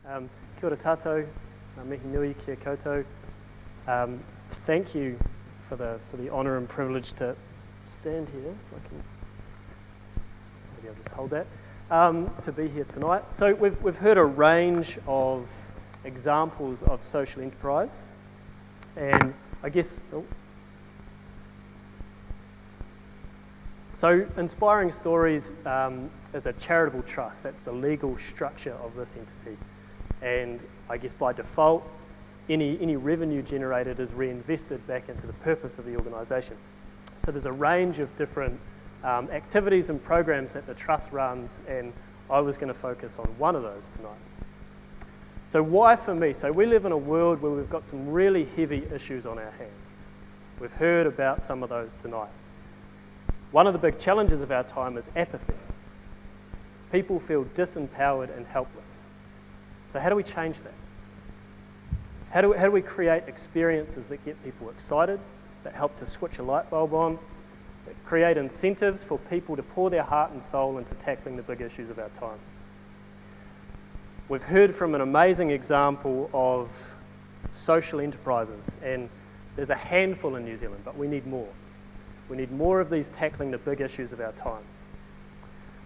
Kia ora tātou, mihi nui, kia koutou. Thank you for the honour and privilege to stand here. If I can, maybe I'll just hold that. To be here tonight. So we've heard a range of examples of social enterprise, and I guess. So Inspiring Stories is a charitable trust. That's the legal structure of this entity. And I guess by default, any revenue generated is reinvested back into the purpose of the organisation. So there's a range of different activities and programs that the trust runs, and I was going to focus on one of those tonight. So why for me? So we live in a world where we've got some really heavy issues on our hands. We've heard about some of those tonight. One of the big challenges of our time is apathy. People feel disempowered and helpless. So how do we change that? How do we create experiences that get people excited, that help to switch a light bulb on, that create incentives for people to pour their heart and soul into tackling the big issues of our time? We've heard from an amazing example of social enterprises, and there's a handful in New Zealand, but we need more. We need more of these tackling the big issues of our time.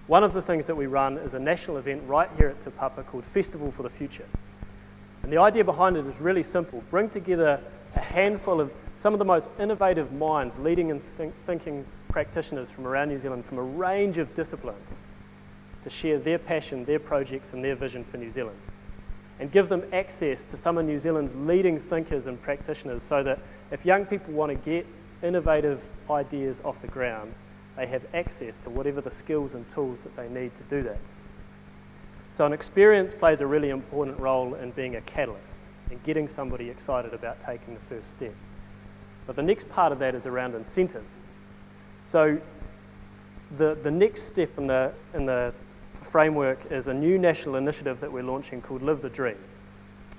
One of the things that we run is a national event right here at Te Papa called Festival for the Future. And the idea behind it is really simple. Bring together a handful of some of the most innovative minds, leading and thinking practitioners from around New Zealand from a range of disciplines to share their passion, their projects and their vision for New Zealand. And give them access to some of New Zealand's leading thinkers and practitioners so that if young people want to get innovative ideas off the ground, they have access to whatever the skills and tools that they need to do that. So an experience plays a really important role in being a catalyst and getting somebody excited about taking the first step. But the next part of that is around incentive. So the next step in the framework is a new national initiative that we're launching called Live the Dream.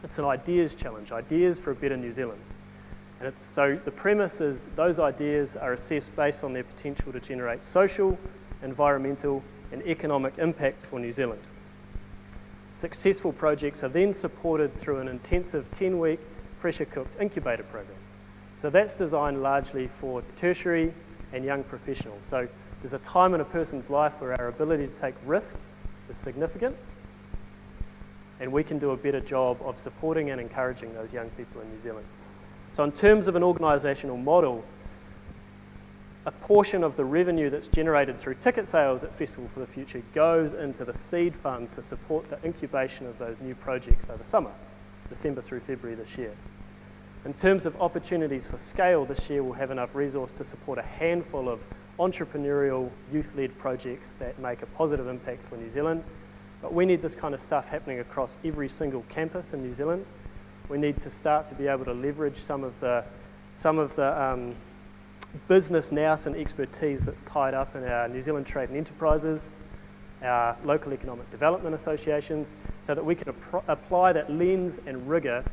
It's an ideas challenge, ideas for a better New Zealand. And so the premise is those ideas are assessed based on their potential to generate social, environmental and economic impact for New Zealand. Successful projects are then supported through an intensive 10-week pressure-cooked incubator program. So that's designed largely for tertiary and young professionals. So there's a time in a person's life where our ability to take risk is significant, and we can do a better job of supporting and encouraging those young people in New Zealand. So in terms of an organisational model, a portion of the revenue that's generated through ticket sales at Festival for the Future goes into the seed fund to support the incubation of those new projects over summer, December through February this year. In terms of opportunities for scale, this year we'll have enough resource to support a handful of entrepreneurial, youth-led projects that make a positive impact for New Zealand. But we need this kind of stuff happening across every single campus in New Zealand. We need to start to be able to leverage some of the business nous and expertise that's tied up in our New Zealand Trade and Enterprises, our local economic development associations, so that we can apply that lens and rigour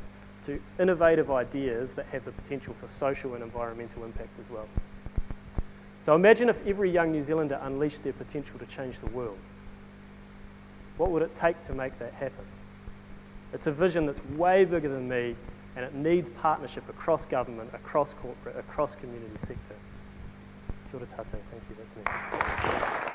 to innovative ideas that have the potential for social and environmental impact as well. So imagine if every young New Zealander unleashed their potential to change the world. What would it take to make that happen? It's a vision that's way bigger than me, and it needs partnership across government, across corporate, across community sector. Kia ora tātou, thank you, that's me.